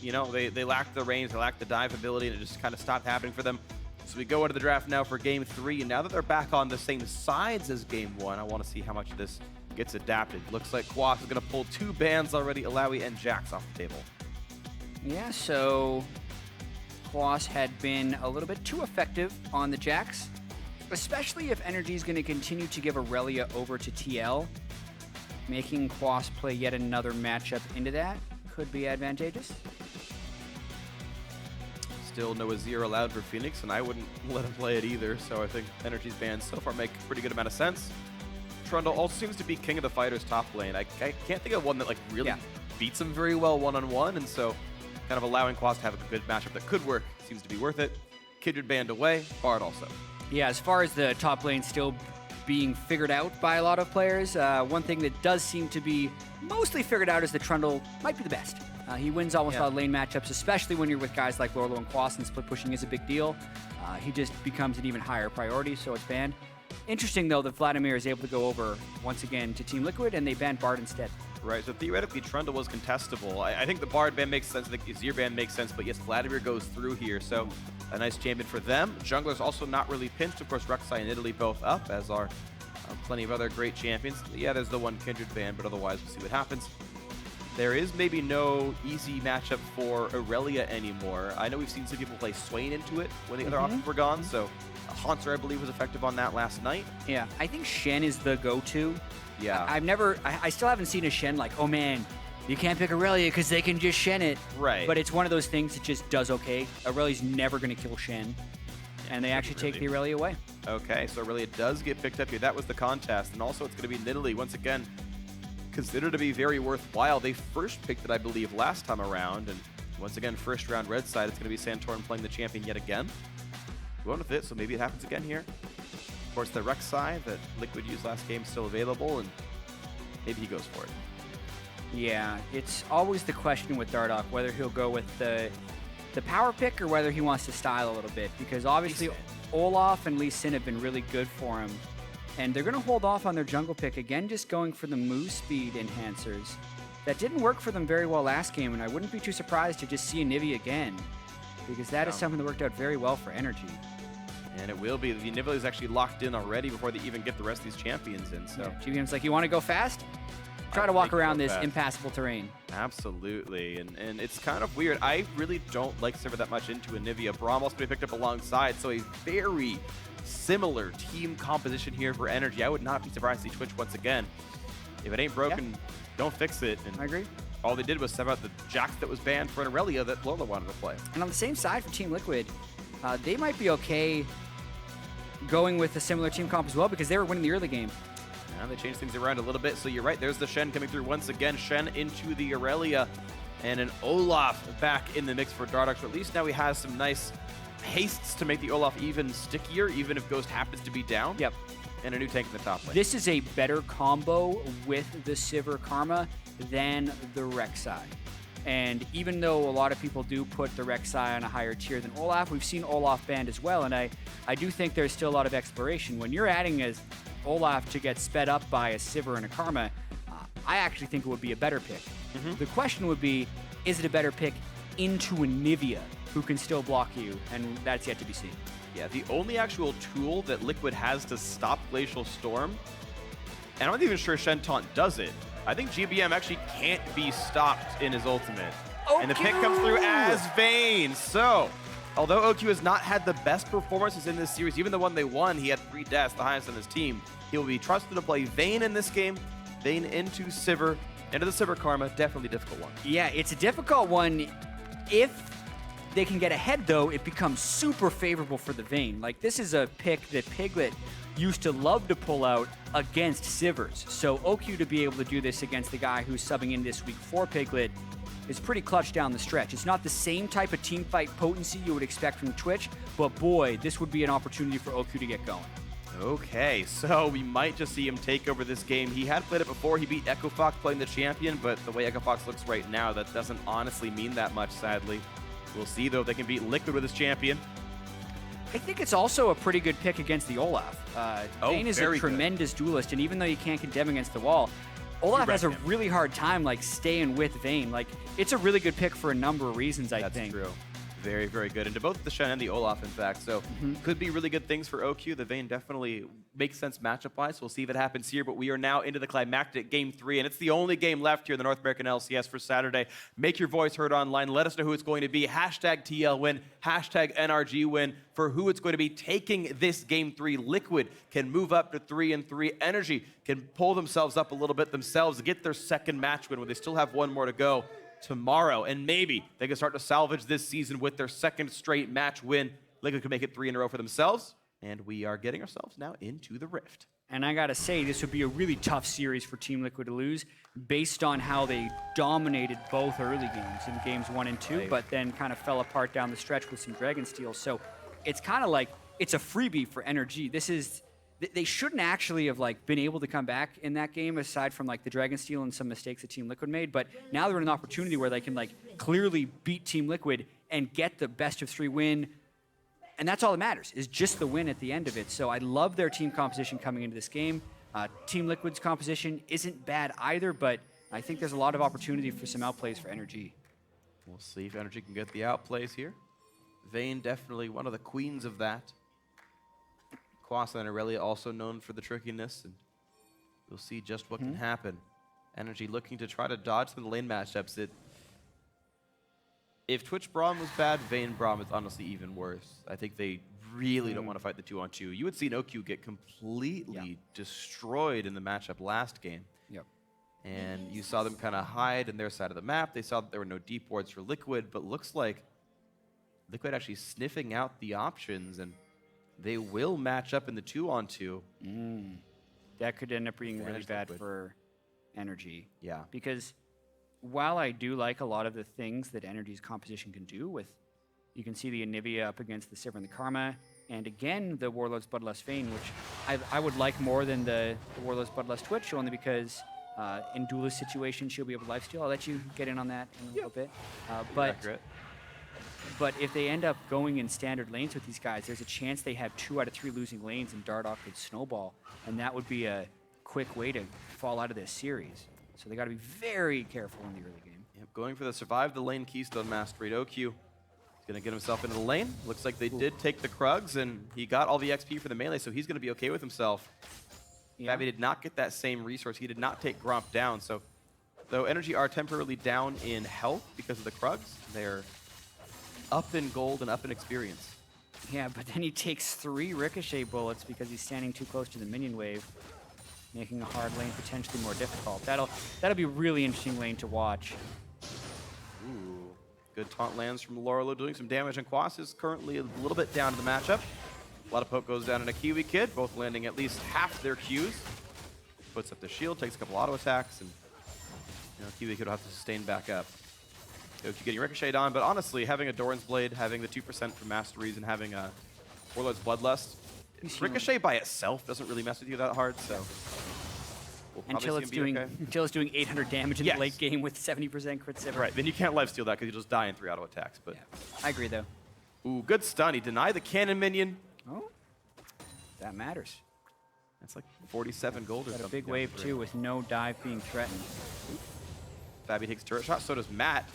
you know, they lacked the range, they lacked the dive ability, and it just kind of stopped happening for them. So we go into the draft now for Game 3, and now that they're back on the same sides as Game 1, I want to see how much of this gets adapted. Looks like Quas is going to pull 2 bans already, Alawi and Jax off the table. Yeah, so Quas had been a little bit too effective on the Jax, especially if NRG is going to continue to give Irelia over to TL. Making Quas play yet another matchup into that could be advantageous. Still no Azir allowed for FeniX, and I wouldn't let him play it either, so I think NRG's bans so far make a pretty good amount of sense. Trundle also seems to be king of the fighters top lane. I can't think of one that like really beats him very well one-on-one, and so kind of allowing Quas to have a good matchup that could work seems to be worth it. Kindred banned away, Bard also. Yeah, as far as the top lane still being figured out by a lot of players, one thing that does seem to be mostly figured out is that Trundle might be the best. He wins almost all lane matchups, especially when you're with guys like Lourlo and Quas, and split pushing is a big deal. He just becomes an even higher priority, so it's banned. Interesting, though, that Vladimir is able to go over once again to Team Liquid, and they banned Bard instead. Right, so theoretically, Trundle was contestable. I think the Bard ban makes sense, I think the Azir ban makes sense, but yes, Vladimir goes through here, so a nice champion for them. Jungler's also not really pinched. Of course, Rek'Sai and Nidalee both up, as are plenty of other great champions. Yeah, there's the one Kindred ban, but otherwise, we'll see what happens. There is maybe no easy matchup for Irelia anymore. I know we've seen some people play Swain into it when the other options were gone, so Haunter, I believe, was effective on that last night. Yeah, I think Shen is the go-to. Yeah. I still haven't seen a Shen like, oh man, you can't pick Irelia because they can just Shen it. Right. But it's one of those things that just does okay. Aurelia's never going to kill Shen, and they actually take the Irelia away. Okay, so Irelia does get picked up here. That was the contest, and also it's going to be Nidalee once again, considered to be very worthwhile. They first picked it, I believe, last time around, and once again, first round red side, it's going to be Santorin playing the champion yet again. Going with it, so maybe it happens again here. Of course, the Rek'Sai that Liquid used last game is still available, and maybe he goes for it. Yeah, it's always the question with Dardoch, whether he'll go with the power pick or whether he wants to style a little bit, because obviously Olaf and Lee Sin have been really good for him, and they're going to hold off on their jungle pick, again just going for the move speed enhancers. That didn't work for them very well last game, and I wouldn't be too surprised to just see Anivia again, because that is something that worked out very well for NRG. And it will be. The Anivia is actually locked in already before they even get the rest of these champions in. So GBM's like, you want to go fast? Try to walk around this impassable terrain. Absolutely, and it's kind of weird. I really don't like Sivir that much into Anivia. Braum also be picked up alongside, so a very similar team composition here for NRG. I would not be surprised to see Twitch once again. If it ain't broken, don't fix it. And I agree. All they did was sub out the Jax that was banned for an Irelia that Lourlo wanted to play. And on the same side for Team Liquid, they might be okay going with a similar team comp as well, because they were winning the early game. And they changed things around a little bit, so you're right. There's the Shen coming through once again. Shen into the Irelia, and an Olaf back in the mix for Dardoch. So at least now he has some nice hastes to make the Olaf even stickier, even if Ghost happens to be down. Yep. And a new tank in the top lane. This is a better combo with the Sivir Karma than the Rek'Sai. And even though a lot of people do put the Rek'Sai on a higher tier than Olaf, we've seen Olaf banned as well, and I do think there's still a lot of exploration. When you're adding as Olaf to get sped up by a Sivir and a Karma, I actually think it would be a better pick. The question would be, is it a better pick into Anivia, who can still block you? And that's yet to be seen. Yeah, the only actual tool that Liquid has to stop Glacial Storm, and I'm not even sure Shen Taunt does it. I think GBM actually can't be stopped in his ultimate. And the pick comes through as Vayne. So, although OQ has not had the best performances in this series, even the one they won, he had 3 deaths, the highest on his team. He will be trusted to play Vayne in this game. Vayne into Sivir, into the Sivir Karma. Definitely a difficult one. Yeah, it's a difficult one. If they can get ahead, though, it becomes super favorable for the Vayne. Like, this is a pick that Piglet used to love to pull out against Sivirs. So OQ to be able to do this against the guy who's subbing in this week for Piglet is pretty clutch down the stretch. It's not the same type of team fight potency you would expect from Twitch, but boy, this would be an opportunity for OQ to get going. Okay, so we might just see him take over this game. He had played it before. He beat Echo Fox playing the champion, but the way Echo Fox looks right now, that doesn't honestly mean that much, sadly. We'll see, though, if they can beat Liquid with his champion. I think it's also a pretty good pick against the Olaf. Vayne is a tremendous duelist, and even though you can't condemn against the wall, Olaf has a really hard time like staying with Vayne. Like, it's a really good pick for a number of reasons, I think. That's true. Very, very good. And to both the Shen and the Olaf, in fact. So could be really good things for OQ. The Vayne definitely makes sense matchup-wise. We'll see if it happens here. But we are now into the climactic Game 3. And it's the only game left here in the North American LCS for Saturday. Make your voice heard online. Let us know who it's going to be. Hashtag TL win. Hashtag NRG win for who it's going to be taking this Game 3. Liquid can move up to 3-3. NRG can pull themselves up a little bit themselves to get their second match win when they still have one more to go tomorrow, and maybe they can start to salvage this season with their second straight match win. Liquid could make it 3 in a row for themselves, and we are getting ourselves now into the Rift. And I gotta say, this would be a really tough series for Team Liquid to lose based on how they dominated both early games in games 1 and 2, but then kind of fell apart down the stretch with some Dragon Steel. So it's kind of like, it's a freebie for NRG. This is, they shouldn't actually have like been able to come back in that game aside from like the Dragon Steel and some mistakes that Team Liquid made. But now they're in an opportunity where they can like clearly beat Team Liquid and get the best of 3 win. And that's all that matters, is just the win at the end of it. So I love their team composition coming into this game. Team Liquid's composition isn't bad either, but I think there's a lot of opportunity for some outplays for NRG. We'll see if NRG can get the outplays here. Vayne definitely one of the queens of that. Quas and Irelia also known for the trickiness, and we'll see just what can happen. NRG looking to try to dodge some of the lane matchups. If Twitch Braum was bad, Vayne Braum is honestly even worse. I think they really don't want to fight the 2-on-2. You would see OQ get completely destroyed in the matchup last game. And you saw them kind of hide in their side of the map. They saw that there were no deep wards for Liquid, but looks like Liquid actually sniffing out the options, and they will match up in the 2-on-2. That could end up being really bad for NRG. Yeah. Because while I do like a lot of the things that NRG's composition can do with, you can see the Anivia up against the Sivir and the Karma, and again, the Warlord's Bloodlust Vayne, which I would like more than the Warlord's Bloodlust Twitch, only because in duelist situations, she'll be able to lifesteal. I'll let you get in on that in a little bit. But if they end up going in standard lanes with these guys, there's a chance they have 2 out of 3 losing lanes and Dardoch could snowball. And that would be a quick way to fall out of this series. So they got to be very careful in the early game. Yep, going for the survive the lane Keystone Mastery. OQ is going to get himself into the lane. Looks like they did take the Krugs, and he got all the XP for the melee, so he's going to be okay with himself. Fabbyyy did not get that same resource. He did not take Gromp down. So though NRG are temporarily down in health because of the Krugs, they're up in gold and up in experience. Yeah, but then he takes 3 ricochet bullets because he's standing too close to the minion wave, making a hard lane potentially more difficult. That'll be a really interesting lane to watch. Ooh, good taunt lands from Lourlo doing some damage, and Quas is currently a little bit down to the matchup. A lot of poke goes down in a Kiwikid, both landing at least half their Qs. Puts up the shield, takes a couple auto attacks, and Kiwikid will have to sustain back up. OQ getting ricocheted on, but honestly, having a Doran's Blade, having the 2% for Masteries, and having a Warlord's Bloodlust, Ricochet by itself doesn't really mess with you that hard, so we'll until it's doing 800 damage in the late game with 70% crit Sivir. Right, then you can't lifesteal that because you just die in 3 auto attacks. But I agree though. Ooh, good stun. He denied the cannon minion. Oh, that matters. That's like 47 gold or Got something. a big wave too with no dive being threatened. Fabbyyy takes turret shot, so does Matt.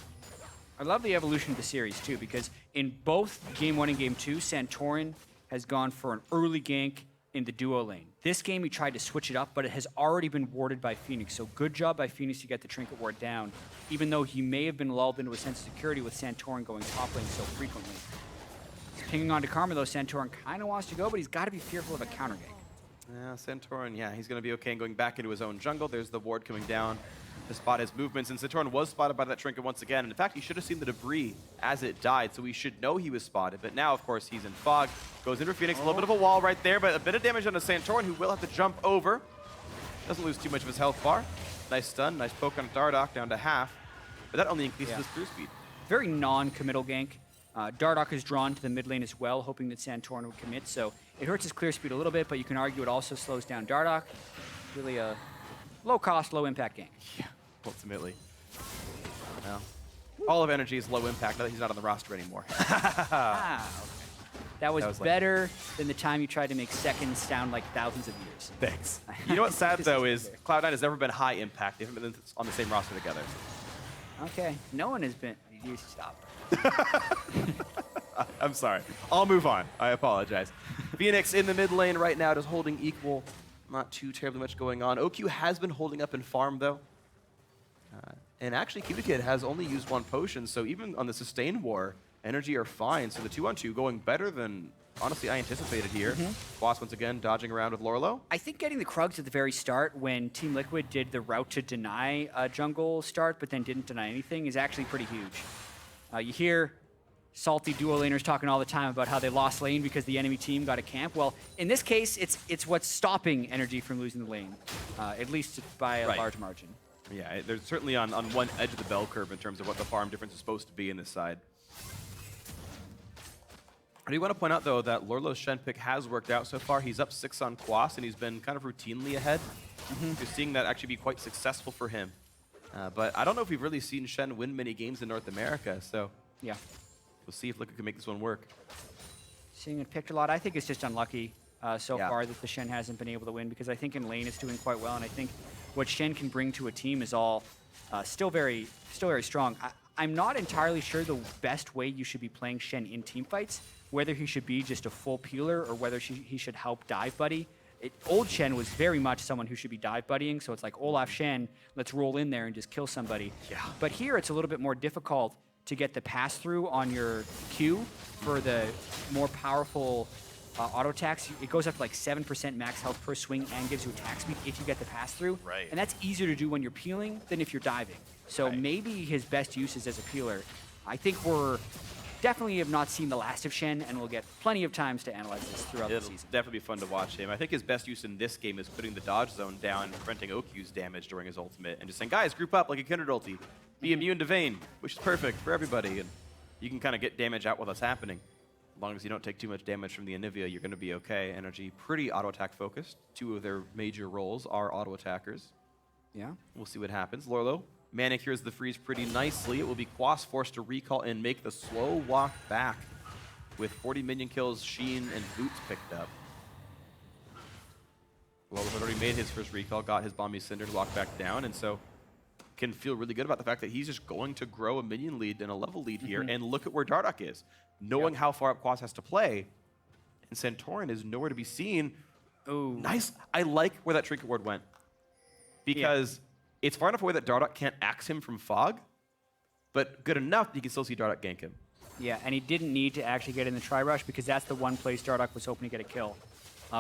I love the evolution of the series too, because in both Game 1 and Game 2, Santorin has gone for an early gank in the duo lane. This game he tried to switch it up, but it has already been warded by FeniX. So good job by FeniX to get the trinket ward down, even though he may have been lulled into a sense of security with Santorin going top lane so frequently. He's pinging on to Karma though. Santorin kind of wants to go, but he's got to be fearful of a counter gank. Yeah, Santorin, he's going to be okay and going back into his own jungle. There's the ward coming down to spot his movements, and Santorin was spotted by that trinket once again. And in fact, he should have seen the debris as it died, so we should know he was spotted. But now, of course, he's in fog. Goes into FeniX, a little bit of a wall right there, but a bit of damage on the Santorin, who will have to jump over. Doesn't lose too much of his health bar. Nice stun, nice poke on Dardoch down to half. But that only increases his through speed. Very non-committal gank. Dardoch is drawn to the mid lane as well, hoping that Santorin would commit. So it hurts his clear speed a little bit, but you can argue it also slows down Dardoch. Really a low-cost, low-impact gank. Yeah, ultimately. Well, all of NRG is low impact now that he's not on the roster anymore. Okay. That was better than the time you tried to make seconds sound like thousands of years. Thanks. You know what's sad, though, is Cloud9 has never been high impact. They haven't been on the same roster together. Okay. No one has been... You stop. I'm sorry. I'll move on. I apologize. FeniX in the mid lane right now, just holding equal. Not too terribly much going on. OQ has been holding up in farm, though. And actually, Kiwikid has only used 1 potion, so even on the sustain war, NRG are fine. So the 2-on-2 going better than, honestly, I anticipated here. Quas once again dodging around with Lourlo. I think getting the Krugs at the very start when Team Liquid did the route to deny a jungle start, but then didn't deny anything, is actually pretty huge. You hear salty duo laners talking all the time about how they lost lane because the enemy team got a camp. Well, in this case, it's what's stopping NRG from losing the lane, at least by a large margin. Yeah, they're certainly on one edge of the bell curve in terms of what the farm difference is supposed to be in this side. I do want to point out, though, that Lourlo's Shen pick has worked out so far. He's up 6 on Quas, and he's been kind of routinely ahead. You're seeing that actually be quite successful for him. But I don't know if we've really seen Shen win many games in North America, so yeah, we'll see if Liquid can make this one work. Seeing it picked a lot. I think it's just unlucky so far that the Shen hasn't been able to win, because I think in lane it's doing quite well, and I think what Shen can bring to a team is all still very strong. I'm not entirely sure the best way you should be playing Shen in team fights, whether he should be just a full peeler or whether he should help dive buddy. Old Shen was very much someone who should be dive buddying, so it's like Olaf Shen, let's roll in there and just kill somebody. Yeah. But here it's a little bit more difficult to get the pass-through on your Q for the more powerful auto attacks. It goes up to like 7% max health per swing and gives you attack speed if you get the pass-through. Right. And that's easier to do when you're peeling than if you're diving. So maybe his best use is as a peeler. I think we're definitely have not seen the last of Shen, and we'll get plenty of times to analyze this throughout the season. It'll definitely be fun to watch him. I think his best use in this game is putting the dodge zone down, preventing OQ's damage during his ultimate, and just saying, guys, group up like a Kindred ulti. Be immune to Vayne, which is perfect for everybody, and you can kind of get damage out while that's happening. As long as you don't take too much damage from the Anivia, you're going to be okay. NRG pretty auto-attack focused. 2 of their major roles are auto-attackers. Yeah. We'll see what happens. Lourlo manicures the freeze pretty nicely. It will be Quas forced to recall and make the slow walk back with 40 minion kills, Sheen, and Boots picked up. Lourlo had already made his first recall, got his Bomby Cinder to walk back down, and so can feel really good about the fact that he's just going to grow a minion lead and a level lead here, and look at where Dardoch is. Knowing how far up Quas has to play, and Santorin is nowhere to be seen. Ooh. Nice. I like where that Trinket Ward went, because it's far enough away that Dardoch can't axe him from Fog, but good enough that you can still see Dardoch gank him. Yeah, and he didn't need to actually get in the tri-rush, because that's the one place Dardoch was hoping to get a kill.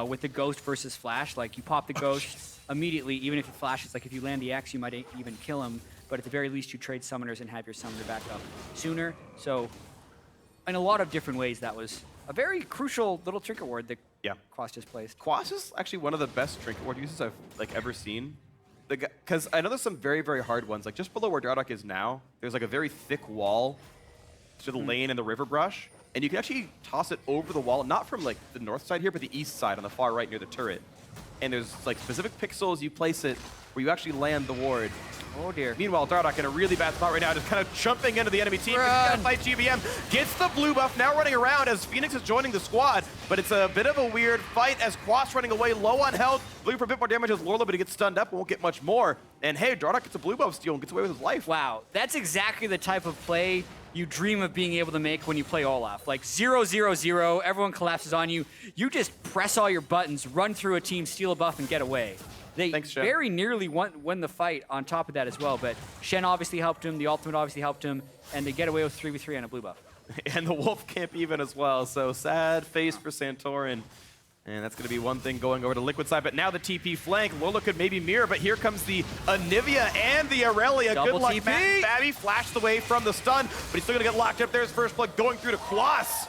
With the Ghost versus Flash, like you pop the Ghost immediately, even if it flashes, like if you land the X, you might even kill him, but at the very least you trade summoners and have your summoner back up sooner. So in a lot of different ways, that was a very crucial little Trinket Ward that Quas just placed. Quas is actually one of the best Trinket Ward uses I've ever seen. Because I know there's some very, very hard ones. Like just below where Dardoch is now, there's like a very thick wall to the lane and the river brush. And you can actually toss it over the wall, not from like the north side here, but the east side on the far right near the turret. And there's like specific pixels you place it where you actually land the ward. Oh dear. Meanwhile, Dardoch in a really bad spot right now, just kind of jumping into the enemy team. He's got to fight GBM. Gets the blue buff, now running around as FeniX is joining the squad. But it's a bit of a weird fight as Quas running away low on health. Looking for a bit more damage as Lourlo, but he gets stunned up and won't get much more. And hey, Dardoch gets a blue buff steal and gets away with his life. Wow, that's exactly the type of play you dream of being able to make when you play Olaf. Like 0-0-0, everyone collapses on you. You just press all your buttons, run through a team, steal a buff, and get away. They very nearly won the fight on top of that as well, but Shen obviously helped him, the ultimate obviously helped him, and they get away with 3v3 on a blue buff. And the Wolf Camp even as well, so sad face for Santorin. And that's going to be one thing going over to Liquid side, but now the TP flank. Lourlo could maybe mirror, but here comes the Anivia and the Irelia. Double Good luck, TP. Matt. Fabbyyy flashed away from the stun, but he's still going to get locked up. There's first blood going through to Quas.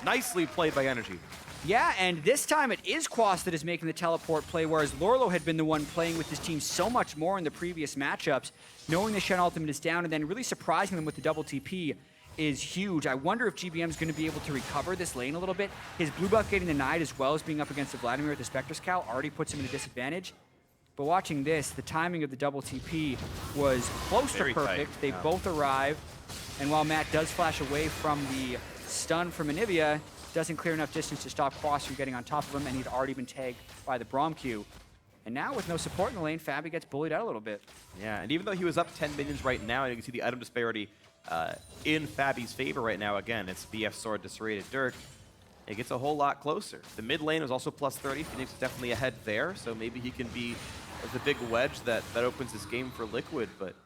Nicely played by NRG. Yeah, and this time it is Quas that is making the teleport play, whereas Lourlo had been the one playing with his team so much more in the previous matchups, knowing the Shen ultimate is down and then really surprising them with the double TP is huge. I wonder if GBM is going to be able to recover this lane a little bit. His blue buff getting denied as well as being up against the Vladimir with the Spectre's Cowl already puts him at a disadvantage. But watching this, the timing of the double TP was close to perfect. They both arrive, and while Matt does flash away from the stun from Anivia, doesn't clear enough distance to stop Quas from getting on top of him, and he'd already been tagged by the Braum Q. And now with no support in the lane, Fabbyyy gets bullied out a little bit. Yeah, and even though he was up 10 minions right now, and you can see the item disparity in Fabbyy's favor right now. Again, it's BF Sword to Serrated Dirk. It gets a whole lot closer. The mid lane was also plus 30. FeniX is definitely ahead there, so maybe he can be the big wedge that opens this game for Liquid, but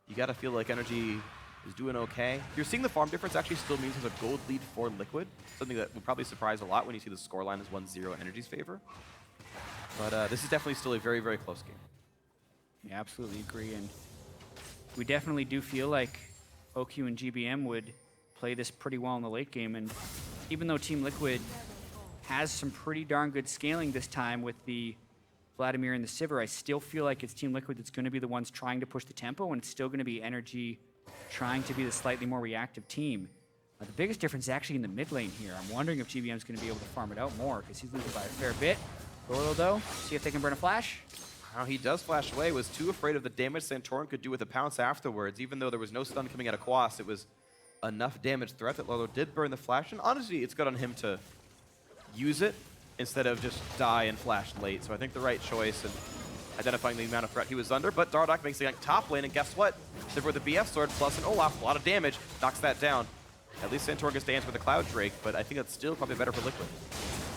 you gotta feel like NRG is doing okay. You're seeing the farm difference actually still means there's a gold lead for Liquid, something that would probably surprise a lot when you see the scoreline is 1-0 NRG's favor. But this is definitely still a very, very close game. Yeah, absolutely agree, and we definitely do feel like OQ and GBM would play this pretty well in the late game, and even though Team Liquid has some pretty darn good scaling this time with the Vladimir and the Sivir, I still feel like it's Team Liquid that's going to be the ones trying to push the tempo, and it's still going to be NRG trying to be the slightly more reactive team. The biggest difference is actually in the mid lane here. I'm wondering if GBM is going to be able to farm it out more, because he's losing by a fair bit. Lourlo, though, see if they can burn a flash. Wow, he does flash away. Was too afraid of the damage Santorin could do with a pounce afterwards. Even though there was no stun coming out of Quas, it was enough damage threat that Lourlo did burn the flash. And honestly, it's good on him to use it instead of just die and flash late. So I think the right choice and identifying the amount of threat he was under. But Dardoch makes it top lane, and guess what? Sivir with the BF sword plus an Olaf, a lot of damage, knocks that down. At least Santorin gets to answer with a Cloud Drake, but I think that's still probably better for Liquid.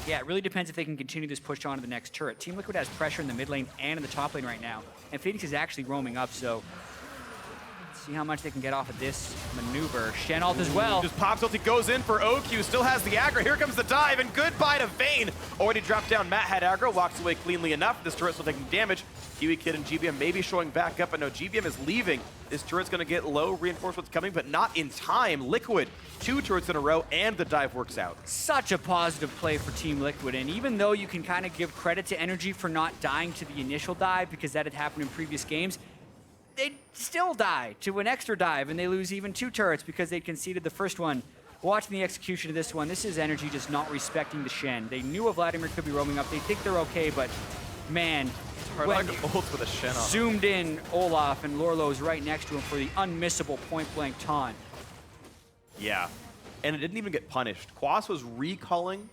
Yeah, it really depends if they can continue this push on to the next turret. Team Liquid has pressure in the mid lane and in the top lane right now, and FeniX is actually roaming up, so let's see how much they can get off of this maneuver. Shen ult as well. Just pops ult, he goes in for OQ, still has the aggro. Here comes the dive, and goodbye to Vayne. Already dropped down, Matt had aggro, walks away cleanly enough. This turret's still taking damage. Kiwikid and GBM maybe showing back up, but no, GBM is leaving. This turret's gonna get low, reinforcements coming, but not in time. Liquid, 2 turrets in a row, and the dive works out. Such a positive play for Team Liquid, and even though you can kind of give credit to NRG for not dying to the initial dive, because that had happened in previous games, they still die to an extra dive, and they lose even 2 turrets because they conceded the first one. Watching the execution of this one, this is NRG just not respecting the Shen. They knew a Vladimir could be roaming up. They think they're okay, but man, when with a Shen on zoomed in Olaf and Lourlo is right next to him for the unmissable point-blank taunt. Yeah, and it didn't even get punished. Quas was recalling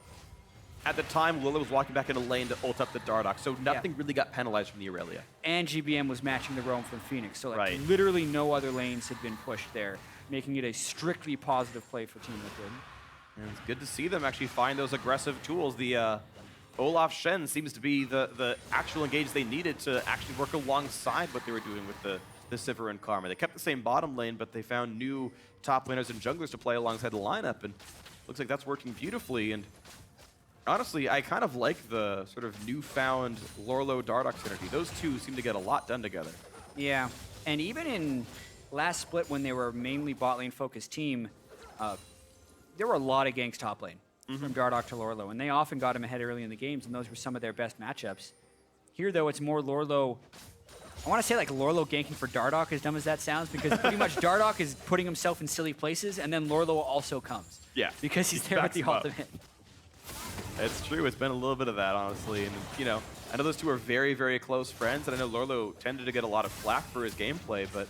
at the time Lourlo was walking back into lane to ult up the Dardoch, so nothing really got penalized from the Irelia. And GBM was matching the roam from FeniX, so like literally no other lanes had been pushed there, making it a strictly positive play for Team Liquid. And it's good to see them actually find those aggressive tools. The Olaf Shen seems to be the actual engage they needed to actually work alongside what they were doing with the Sivir and Karma. They kept the same bottom lane, but they found new top laners and junglers to play alongside the lineup, and looks like that's working beautifully. And honestly, I kind of like the sort of newfound Lourlo Dardoch synergy. Those two seem to get a lot done together. Yeah, and even in last split when they were mainly bot lane focused team, there were a lot of ganks top lane. From Dardoch to Lourlo, and they often got him ahead early in the games, and those were some of their best matchups. Here, though, it's more Lourlo. I want to say like Lourlo ganking for Dardoch, as dumb as that sounds, because pretty much Dardoch is putting himself in silly places, and then Lourlo also comes. Yeah. Because he's there with the ultimate. It's true. It's been a little bit of that, honestly. And, you know, I know those two are very, very close friends, and I know Lourlo tended to get a lot of flack for his gameplay, but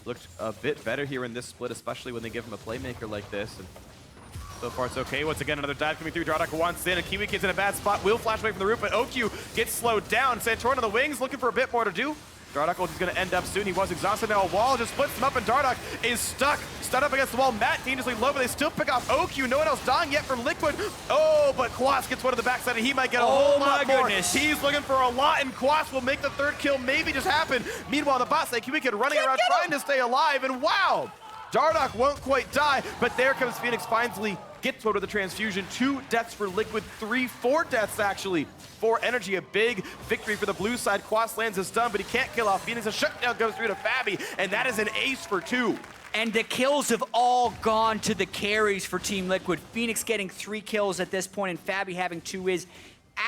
looked a bit better here in this split, especially when they give him a playmaker like this. And so far, it's okay. Once again, another dive coming through. Dardoch wants in, and Kiwikid's in a bad spot. Will flash away from the roof, but OQ gets slowed down. Santorin on the wings, looking for a bit more to do. Dardoch is going to end up soon. He was exhausted. Now a wall just splits him up, and Dardoch is stuck. Stunned up against the wall. Matt dangerously low, but they still pick off OQ. No one else dying yet from Liquid. Oh, but Quas gets one of the backside, and he might get a whole lot more. He's looking for a lot, and Quas will make the third kill maybe just happen. Meanwhile, the bot side, Kiwikid running around trying to stay alive, and wow! Dardoch won't quite die, but there comes FeniX finally. Gets over the transfusion. 2 deaths for Liquid, 4 deaths actually for NRG. A big victory for the blue side. Quas lands his stun, but he can't kill off FeniX. A shutdown goes through to Fabbyyy, and that is an ace for 2. And the kills have all gone to the carries for Team Liquid. FeniX getting 3 kills at this point, and Fabbyyy having 2 is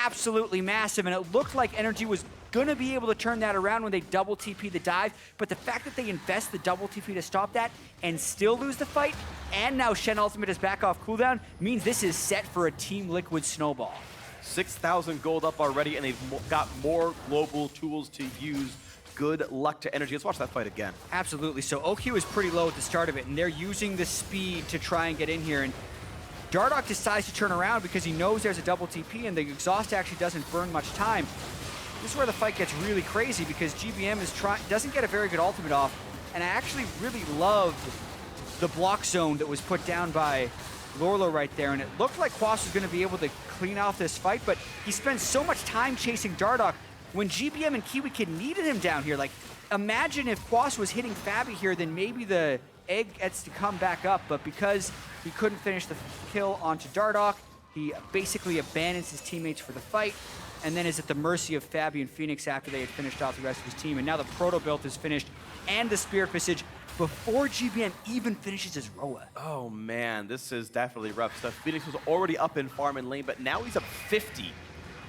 absolutely massive, and it looked like NRG was gonna be able to turn that around when they double TP the dive, but the fact that they invest the double TP to stop that and still lose the fight, and now Shen ultimate is back off cooldown, means this is set for a Team Liquid snowball. 6,000 gold up already, and they've got more global tools to use. Good luck to NRG. Let's watch that fight again. Absolutely. So OQ is pretty low at the start of it, and they're using the speed to try and get in here, and Dardoch decides to turn around because he knows there's a double TP and the exhaust actually doesn't burn much time. This is where the fight gets really crazy because GBM doesn't get a very good ultimate off, and I actually really loved the block zone that was put down by Lourlo right there, and it looked like Quas was going to be able to clean off this fight, but he spends so much time chasing Dardoch when GBM and Kiwikid needed him down here. Like, imagine if Quas was hitting Fabbyyy here, then maybe the egg gets to come back up, but because he couldn't finish the kill onto Dardoch, he basically abandons his teammates for the fight, and then is at the mercy of Fabbyyy and FeniX after they had finished off the rest of his team. And now the Proto Build is finished, and the Spirit Visage, before GBM even finishes his Roa. Oh man, this is definitely rough stuff. FeniX was already up in farm and lane, but now he's up 50,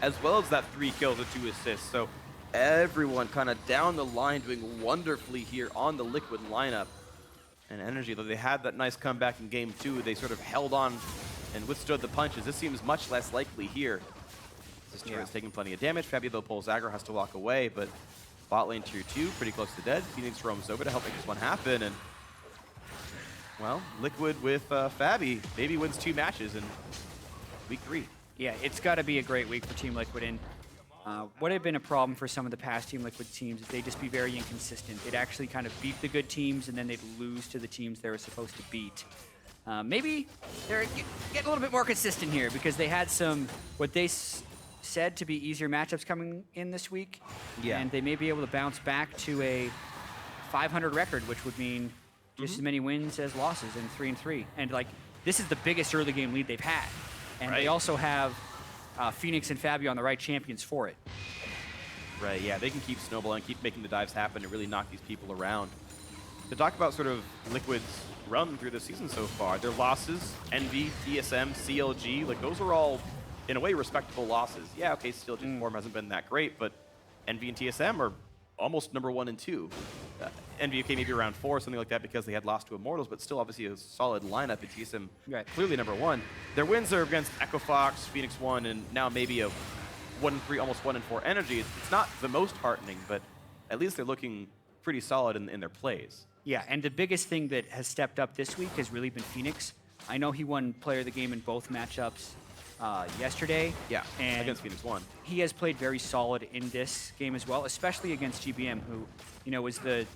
as well as that 3 kills and 2 assists. So everyone kind of down the line doing wonderfully here on the Liquid lineup. And NRG, though they had that nice comeback in game 2, they sort of held on and withstood the punches. This seems much less likely here. This turret's taking plenty of damage. Fabbyyy, though, pulls aggro, has to walk away, but bot lane tier 2, pretty close to dead. FeniX roams over to help make this one happen, and well, Liquid with Fabbyyy maybe wins 2 matches in week 3. Yeah, it's got to be a great week for Team Liquid, and what had been a problem for some of the past Team Liquid teams is they'd just be very inconsistent. They'd actually kind of beat the good teams, and then they'd lose to the teams they were supposed to beat. Maybe they're getting a little bit more consistent here because they had some, what they said to be easier matchups coming in this week. Yeah. And they may be able to bounce back to a 500 record, which would mean just as many wins as losses in 3-3. And like, this is the biggest early game lead they've had. And they also have FeniX and Fabbyyy on the right champions for it. Right, yeah, they can keep snowballing, keep making the dives happen and really knock these people around. To talk about sort of Liquid's run through the season so far, their losses, Envy, TSM, CLG, like those are all in a way, respectable losses. Yeah, okay, still just form hasn't been that great, but Envy and TSM are almost number 1 and 2. Envy, okay, maybe around 4, something like that, because they had lost to Immortals, but still obviously a solid lineup. And TSM clearly number 1. Their wins are against Echo Fox, FeniX 1, and now maybe a 1-3, almost 1-4 NRG. It's not the most heartening, but at least they're looking pretty solid in their plays. Yeah, and the biggest thing that has stepped up this week has really been FeniX. I know he won Player of the Game in both matchups yesterday. Yeah, and against FeniX 1. He has played very solid in this game as well, especially against GBM, who, you know, is the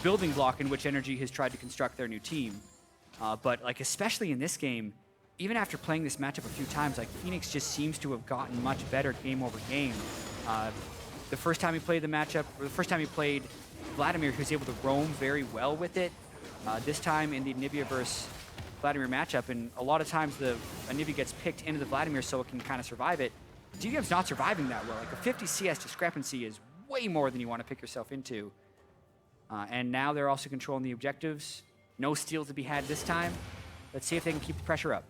building block in which NRG has tried to construct their new team. But like, especially in this game, even after playing this matchup a few times, like FeniX just seems to have gotten much better game over game. The first time he played the matchup, or the first time he played Vladimir, he was able to roam very well with it. This time in the Anivia versus Vladimir matchup, and a lot of times the Anivia gets picked into the Vladimir so it can kind of survive it. GBM's not surviving that well. Like a 50 CS discrepancy is way more than you want to pick yourself into. And now they're also controlling the objectives. No steal to be had this time. Let's see if they can keep the pressure up.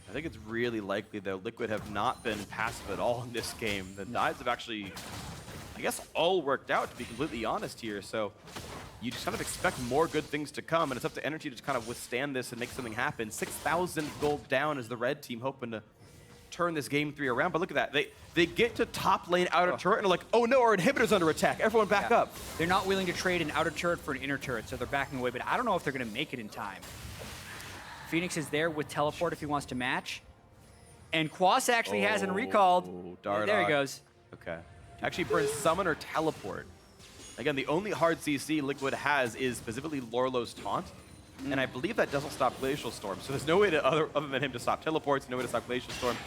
I think it's really likely, though, Liquid have not been passive at all in this game. The dives have actually, I guess, all worked out, to be completely honest here. So you just kind of expect more good things to come, and it's up to NRG to kind of withstand this and make something happen. 6,000 gold down as the red team hoping to turn this game 3 around. But look at that. They get to top lane outer turret and are like, oh no, our inhibitor's under attack. Everyone back up. They're not willing to trade an outer turret for an inner turret, so they're backing away. But I don't know if they're going to make it in time. FeniX is there with teleport if he wants to match. And Quas actually hasn't recalled. There he goes. Okay. Actually burns summon or teleport. Again, the only hard CC Liquid has is specifically Lourlo's taunt. And I believe that doesn't stop Glacial Storm. So there's no way to other than him to stop teleports, no way to stop Glacial Storm.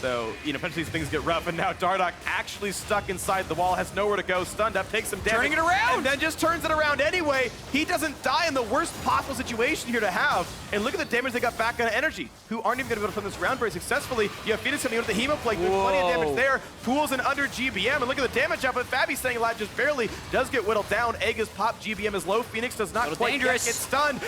So, you know, eventually these things get rough, and now Dardoch actually stuck inside the wall, has nowhere to go, stunned up, takes some damage. Turning it around! And then just turns it around anyway. He doesn't die in the worst possible situation here to have. And look at the damage they got back on NRG, who aren't even going to be able to turn this round very successfully. You have FeniX coming out with the Hemo Plague, there's plenty of damage there. Pools in under GBM, and look at the damage up, but Fabbyyy staying alive just barely, does get whittled down. Egg is popped, GBM is low, FeniX does not quite yet get stunned.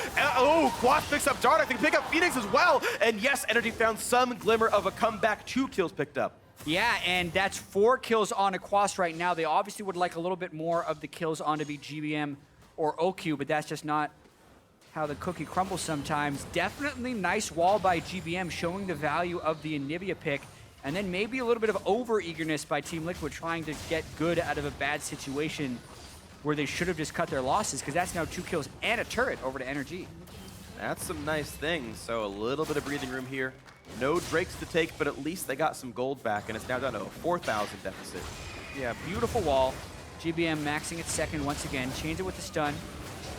Quas picks up Dardoch, they can pick up FeniX as well. And yes, NRG found some glimmer of a comeback, 2 kills picked up. Yeah, and that's 4 kills on a Quas right now. They obviously would like a little bit more of the kills on to be GBM or OQ, but that's just not how the cookie crumbles sometimes. Definitely nice wall by GBM, showing the value of the Anivia pick, and then maybe a little bit of over-eagerness by Team Liquid trying to get good out of a bad situation where they should have just cut their losses, because that's now 2 kills and a turret over to NRG. That's some nice things. So a little bit of breathing room here. No Drakes to take, but at least they got some gold back, and it's now down to a 4,000 deficit. Yeah, beautiful wall. GBM maxing its second once again, change it with the stun.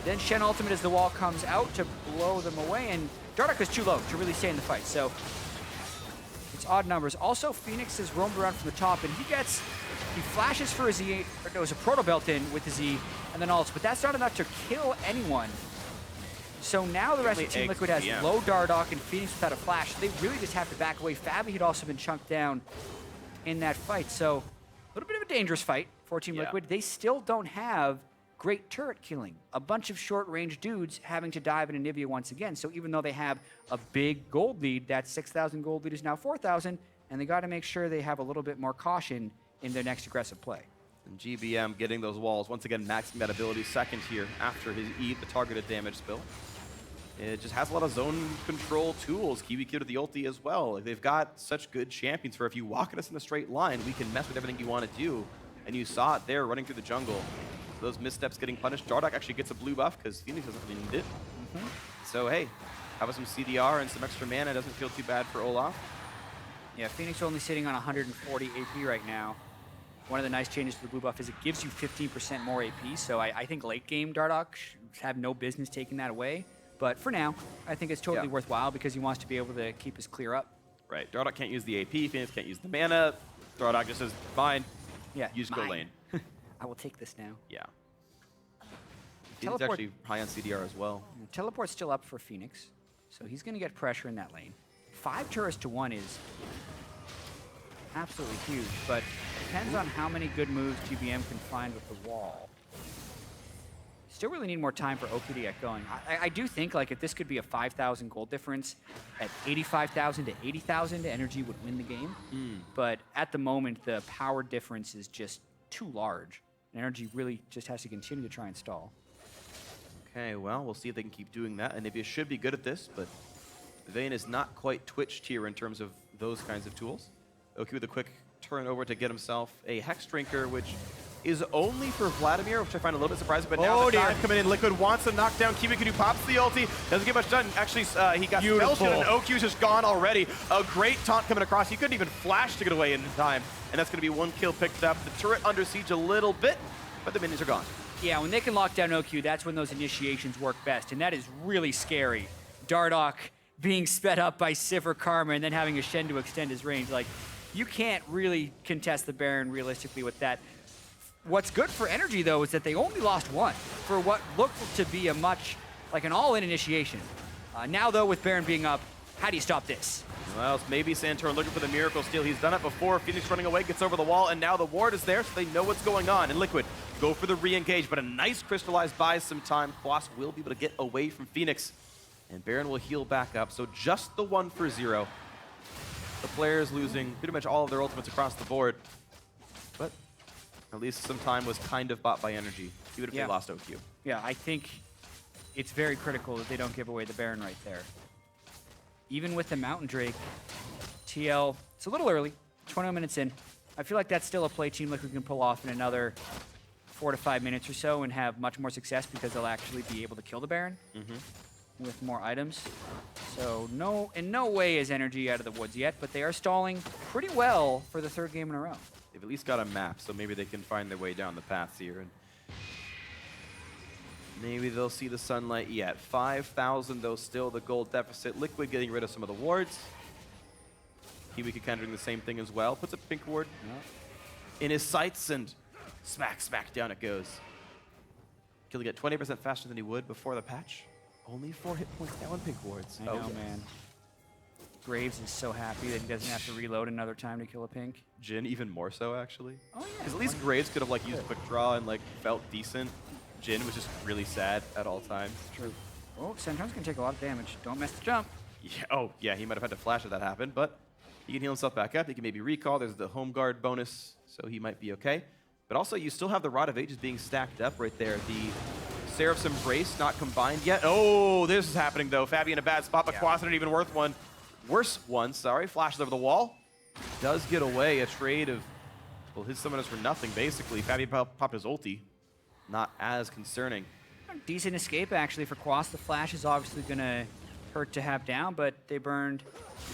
Then Shen ultimate as the wall comes out to blow them away, and Dardoch is too low to really stay in the fight, so it's odd numbers. Also, FeniX has roamed around from the top, and he flashes for his E, or no, it's a Proto Belt in with his E, and then ults, but that's not enough to kill anyone. So now the rest of Team Liquid has low Dardoch and FeniX without a flash. They really just have to back away. Fabbyyy had also been chunked down in that fight, so a little bit of a dangerous fight for Team Liquid. They still don't have great turret killing. A bunch of short-range dudes having to dive in Anivia once again. So even though they have a big gold lead, that 6,000 gold lead is now 4,000, and they got to make sure they have a little bit more caution in their next aggressive play. And GBM getting those walls, once again maxing that ability second here after his E, the targeted damage spill. It just has a lot of zone control tools. Kiwikid with the ulti as well. They've got such good champions for if you walk at us in a straight line, we can mess with everything you want to do. And you saw it there running through the jungle. Those missteps getting punished. Dardoch actually gets a blue buff because FeniX doesn't really need it. So hey, having some CDR and some extra mana doesn't feel too bad for Olaf. Yeah, FeniX only sitting on 140 AP right now. One of the nice changes to the blue buff is it gives you 15% more AP, so I think late game Dardoch have no business taking that away. But for now, I think it's totally worthwhile because he wants to be able to keep his clear up. Right, Dardoch can't use the AP, FeniX can't use the mana. Dardoch just says, fine, yeah, you just go lane. I will take this now. Yeah. He's actually high on CDR as well. Teleport's still up for FeniX, so he's going to get pressure in that lane. 5 turrets to 1 is absolutely huge, but depends on how many good moves GBM can find with the wall. Still really need more time for OP to get going. I do think like if this could be a 5,000 gold difference at 85,000 to 80,000, NRG would win the game. But at the moment, the power difference is just too large. NRG really just has to continue to try and stall. Okay, well, we'll see if they can keep doing that. Anivia should be good at this, but Vayne is not quite Twitch tier in terms of those kinds of tools. Oki with a quick turnover to get himself a Hex Drinker, which is only for Vladimir, which I find a little bit surprising, but now the time coming in. Liquid wants to knock down Kiwikid, who pops the ulti. Doesn't get much done. Actually, he got spell shit, and OQ's just gone already. A great taunt coming across. He couldn't even flash to get away in time, and that's going to be 1 kill picked up. The turret under siege a little bit, but the minions are gone. Yeah, when they can lock down OQ, that's when those initiations work best, and that is really scary. Dardoch being sped up by Sivir Karma and then having a Shen to extend his range. Like, you can't really contest the Baron realistically with that. What's good for NRG, though, is that they only lost 1 for what looked to be an all-in initiation. Now, though, with Baron being up, how do you stop this? Well, maybe Santorin looking for the miracle steal. He's done it before. FeniX running away, gets over the wall, and now the ward is there, so they know what's going on. And Liquid go for the re-engage, but a nice crystallized buys some time. Quas will be able to get away from FeniX, and Baron will heal back up. So just the 1 for 0. The players losing pretty much all of their ultimates across the board. But at least some time was kind of bought by NRG, even if they lost OQ. Yeah, I think it's very critical that they don't give away the Baron right there. Even with the Mountain Drake, TL, it's a little early, 20 minutes in. I feel like that's still a play Team Liquid can pull off in another 4 to 5 minutes or so and have much more success because they'll actually be able to kill the Baron with more items. So in no way is NRG out of the woods yet, but they are stalling pretty well for the 3rd game in a row. They've at least got a map, so maybe they can find their way down the paths here. And maybe they'll see the sunlight yet. 5,000, though, still the gold deficit. Liquid getting rid of some of the wards. Kiwikid kind of doing the same thing as well. Puts a pink ward in his sights, and smack, smack, down it goes. He'll get 20% faster than he would before the patch. Only 4 hit points now on pink wards. I know, man. Graves is so happy that he doesn't have to reload another time to kill a pink. Jhin even more so, actually. Oh, yeah. Because at least Graves could have used quick draw and felt decent. Jhin was just really sad at all times. True. Oh, Santorin's gonna take a lot of damage. Don't miss the jump. Yeah. Oh, yeah. He might have had to flash if that happened, but he can heal himself back up. He can maybe recall. There's the home guard bonus, so he might be okay. But also, you still have the Rod of Ages being stacked up right there. The Seraph's Embrace not combined yet. Oh, this is happening though. Fabbyyy in a bad spot, but Quas not even worth one. Worse one, sorry. Flashes over the wall. Does get away. A trade of, well, his summoners for nothing, basically. Fabbyyy popped his ulti. Not as concerning. Decent escape, actually, for Quas. The flash is obviously going to hurt to have down, but they burned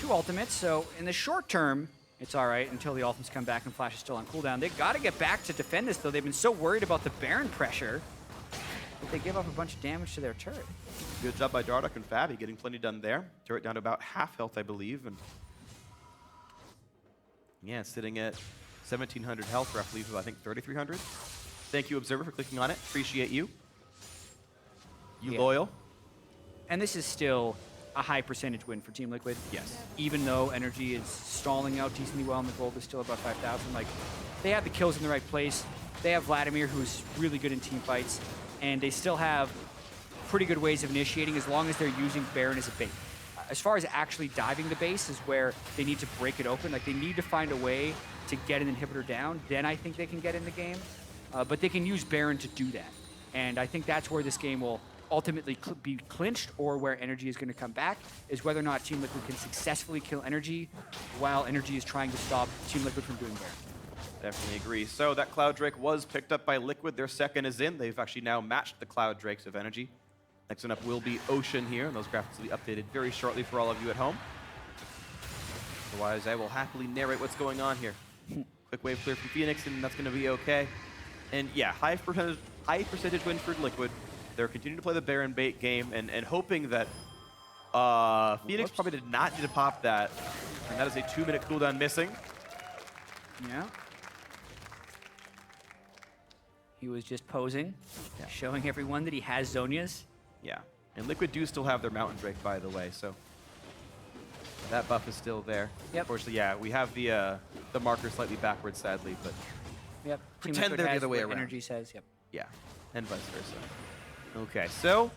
2 ultimates, so in the short term, it's all right until the ultimates come back and flash is still on cooldown. They've got to get back to defend this, though. They've been so worried about the Baron pressure that they give up a bunch of damage to their turret. Good job by Dardoch and Fabbyyy getting plenty done there. Turret down to about half health, I believe, and yeah, sitting at 1,700 health roughly, so I think 3,300. Thank you, Observer, for clicking on it. Appreciate you. You loyal. And this is still a high percentage win for Team Liquid. Yes. Even though NRG is stalling out decently well and the gold is still about 5,000, like, they have the kills in the right place. They have Vladimir, who's really good in team fights, and they still have pretty good ways of initiating as long as they're using Baron as a bait. As far as actually diving the base is where they need to break it open. Like, they need to find a way to get an inhibitor down. Then I think they can get in the game. But they can use Baron to do that. And I think that's where this game will ultimately be clinched, or where NRG is going to come back, is whether or not Team Liquid can successfully kill NRG while NRG is trying to stop Team Liquid from doing Baron. Definitely agree. So that Cloud Drake was picked up by Liquid. Their second is in. They've actually now matched the Cloud Drakes of NRG. Next one up will be Ocean here, and those graphics will be updated very shortly for all of you at home. Otherwise, I will happily narrate what's going on here. Quick wave clear from FeniX, and that's going to be okay. And yeah, high percentage win for Liquid. They're continuing to play the Baron bait game and hoping that FeniX probably did not need to pop that. And that is a 2-minute cooldown missing. Yeah. He was just posing, showing everyone that he has Zonias. Yeah, and Liquid do still have their Mountain Drake, by the way, so that buff is still there. Yep. Unfortunately, yeah, we have the marker slightly backwards, sadly, but yep. pretend they're the other way around. Energy says, yep. Yeah, and vice versa. Okay, so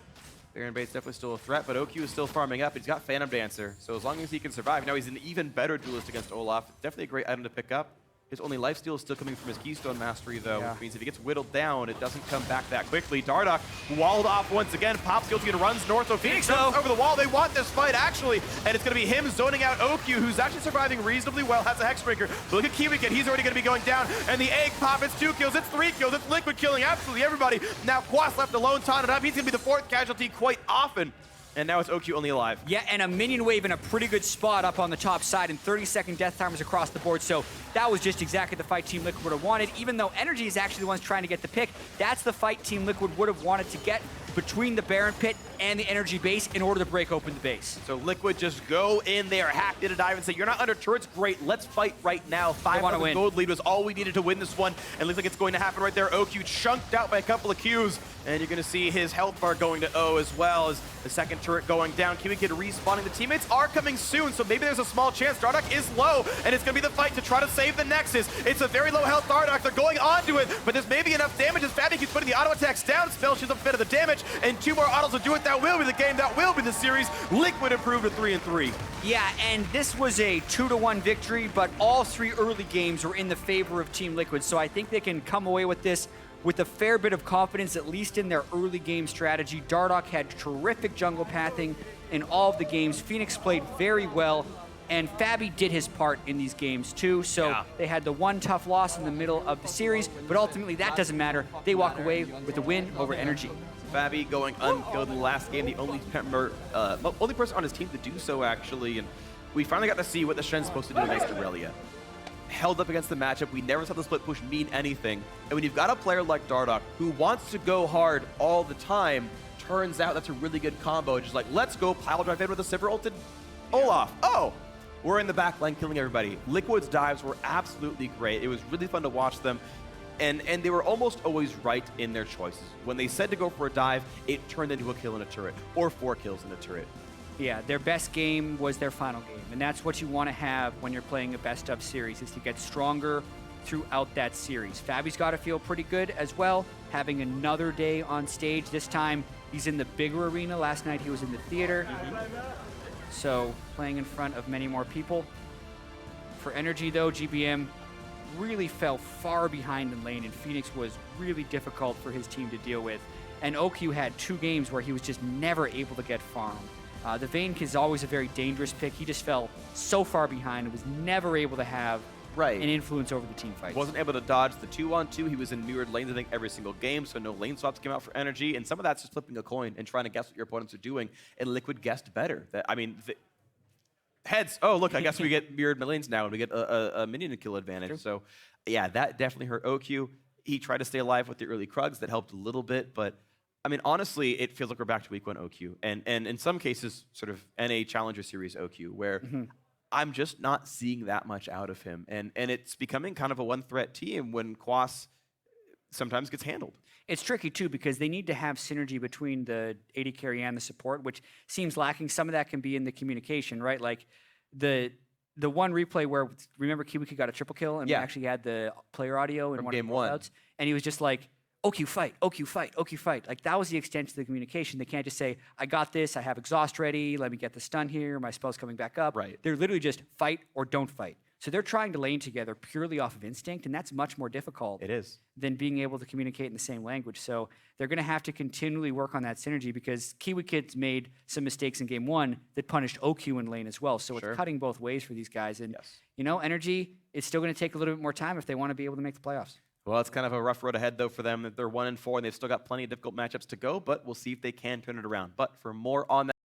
Baron bait's definitely still a threat, but OQ is still farming up. He's got Phantom Dancer, so as long as he can survive, now he's an even better duelist against Olaf. Definitely a great item to pick up. His only lifesteal is still coming from his Keystone Mastery, though, which means if he gets whittled down, it doesn't come back that quickly. Dardoch walled off once again. Pops guilty and runs north. So FeniX jumps over the wall. They want this fight, actually, and it's going to be him zoning out OQ, who's actually surviving reasonably well, has a Hexbreaker. But look at Kiwikid. He's already going to be going down, and the egg pop. It's 2 kills. It's 3 kills. It's Liquid killing absolutely everybody. Now Quas left alone, taunted up. He's going to be the 4th casualty quite often. And now it's OQ only alive. Yeah, and a minion wave in a pretty good spot up on the top side, and 30-second death timers across the board. So that was just exactly the fight Team Liquid would have wanted. Even though NRG is actually the ones trying to get the pick, that's the fight Team Liquid would have wanted to get between the Baron pit and the NRG base in order to break open the base. So Liquid just go in there, hack, did a dive, and say, you're not under turrets, great, let's fight right now. 500 gold lead was all we needed to win this one, and looks like it's going to happen right there. OQ chunked out by a couple of Qs, and you're going to see his health bar going to O as well as the second turret going down. Kiwikid respawning. The teammates are coming soon, so maybe there's a small chance. Dardoch is low, and it's going to be the fight to try to save the Nexus. It's a very low health Dardoch. They're going onto it, but there's maybe enough damage as Fabbyyy keeps putting the auto attacks down. Spell shields up a bit of the damage, and 2 more autos will do it. That will be the game. That will be the series. Liquid improved to 3-3. Yeah, and this was a 2-1 victory, but all 3 early games were in the favor of Team Liquid, so I think they can come away with this with a fair bit of confidence, at least in their early game strategy. Dardoch had terrific jungle pathing in all of the games. FeniX played very well, and Fabbyyy did his part in these games too. So they had the one tough loss in the middle of the series, but ultimately that doesn't matter. They walk away with a win over NRG. Fabbyyy going unkilled in the last game, the only person on his team to do so, actually, and we finally got to see what the Shen's supposed to do against Irelia. Held up against the matchup. We never saw the split push mean anything. And when you've got a player like Dardoch who wants to go hard all the time, turns out that's a really good combo. Just like, let's go pile drive in with a Sivir ulted Olaf. Oh, we're in the back line killing everybody. Liquid's dives were absolutely great. It was really fun to watch them. And they were almost always right in their choices. When they said to go for a dive, it turned into a kill in a turret, or 4 kills in a turret. Yeah, their best game was their final game, and that's what you want to have when you're playing a best-of series, is to get stronger throughout that series. Fabbyy's got to feel pretty good as well, having another day on stage. This time, he's in the bigger arena. Last night, he was in the theater. So, playing in front of many more people. For NRG, though, GBM really fell far behind in lane, and FeniX was really difficult for his team to deal with. And OQ had 2 games where he was just never able to get farmed. The Vayne is always a very dangerous pick. He just fell so far behind and was never able to have Right. and influence over the team fights. Wasn't able to dodge the 2-on-2. He was in mirrored lanes, I think, every single game, so no lane swaps came out for NRG, and some of that's just flipping a coin and trying to guess what your opponents are doing, and Liquid guessed better. Heads. Oh, look, I guess we get mirrored lanes now, and we get a minion kill advantage. True. So, yeah, that definitely hurt OQ. He tried to stay alive with the early Krugs. That helped a little bit, but, I mean, honestly, it feels like we're back to week 1 OQ. And in some cases, sort of NA Challenger Series OQ, where I'm just not seeing that much out of him. And it's becoming kind of a one-threat team when Quas sometimes gets handled. It's tricky, too, because they need to have synergy between the AD carry and the support, which seems lacking. Some of that can be in the communication, right? Like the one replay where, remember, Kiwikid got a triple kill, and we actually had the player audio in From one game of the rollouts, and he was just like, OQ fight, OQ fight, OQ fight. Like, that was the extent of the communication. They can't just say, I got this, I have exhaust ready, let me get the stun here, my spell's coming back up. Right. They're literally just fight or don't fight. So they're trying to lane together purely off of instinct, and that's much more difficult than being able to communicate in the same language. So they're going to have to continually work on that synergy because Kiwikid's made some mistakes in game 1 that punished OQ in lane as well. So it's cutting both ways for these guys. And, you know, NRG, it's still going to take a little bit more time if they want to be able to make the playoffs. Well, it's kind of a rough road ahead, though, for them. They're 1-4, and they've still got plenty of difficult matchups to go, but we'll see if they can turn it around. But for more on that,